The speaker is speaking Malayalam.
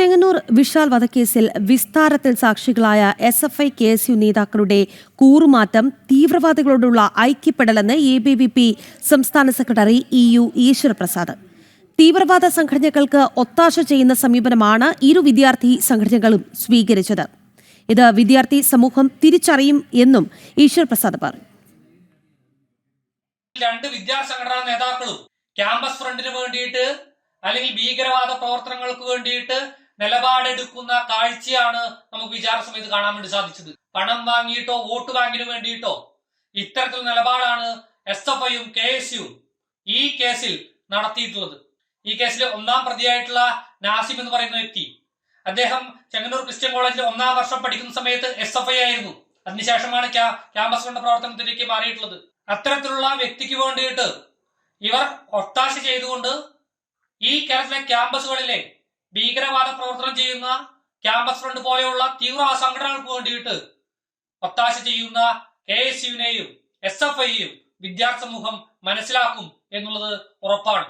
ചെങ്ങന്നൂർ വിശാൽ വധക്കേസിൽ വിസ്താരത്തിൽ സാക്ഷികളായ SFI KSU നേതാക്കളുടെ കൂറുമാറ്റം തീവ്രവാദികളോടുള്ള ഐക്യപ്പെടലെന്ന് ABVP സംസ്ഥാന സെക്രട്ടറി EU ഈശ്വരപ്രസാദ്. തീവ്രവാദ സംഘടനകൾക്ക് ഒത്താശ ചെയ്യുന്ന സമീപനമാണ് ഇരു വിദ്യാർത്ഥി സംഘടനകളും സ്വീകരിച്ചത്. ഇത് വിദ്യാർത്ഥി സമൂഹം തിരിച്ചറിയും എന്നും ഈശ്വരപ്രസാദ് പറഞ്ഞു. രണ്ട് വിദ്യാർത്ഥി സംഘടനാ നേതാക്കളും ക്യാമ്പസ് ഫ്രണ്ടിന് വേണ്ടിയിട്ട് അല്ലെങ്കിൽ ഭീകരവാദ പ്രവർത്തനങ്ങൾക്ക് വേണ്ടിയിട്ട് നിലപാടെടുക്കുന്ന കാഴ്ചയാണ് നമുക്ക് വിചാര സമയത്ത് കാണാൻ വേണ്ടി സാധിച്ചത്. പണം വാങ്ങിയിട്ടോ വോട്ട് ബാങ്കിന് വേണ്ടിയിട്ടോ ഇത്തരത്തിൽ നിലപാടാണ് SFIയും KSUവും ഈ കേസിൽ നടത്തിയിട്ടുള്ളത്. ഈ കേസിൽ ഒന്നാം പ്രതിയായിട്ടുള്ള നാസിം എന്ന് പറയുന്ന വ്യക്തി, അദ്ദേഹം ചെങ്ങന്നൂർ ക്രിസ്ത്യൻ കോളേജിൽ 1ാം വർഷം പഠിക്കുന്ന സമയത്ത് SFI ആയിരുന്നു. അതിനുശേഷമാണ് ക്യാമ്പസ് ഫ്രണ്ട് പ്രവർത്തനത്തിലേക്ക് മാറിയിട്ടുള്ളത്. അത്തരത്തിലുള്ള വ്യക്തിക്ക് വേണ്ടിയിട്ട് ഇവർ ഒത്താശ ചെയ്തുകൊണ്ട് ഈ കേരളത്തിലെ ക്യാമ്പസുകളിലെ ഭീകരവാദ പ്രവർത്തനം ചെയ്യുന്ന ക്യാമ്പസ് ഫ്രണ്ട് പോലെയുള്ള തീവ്ര സംഘടനകൾക്ക് വേണ്ടിയിട്ട് ഒത്താശ ചെയ്യുന്ന KSUവിനെയും SFIയെയും വിദ്യാർത്ഥി സമൂഹം മനസ്സിലാക്കും എന്നുള്ളത് ഉറപ്പാണ്.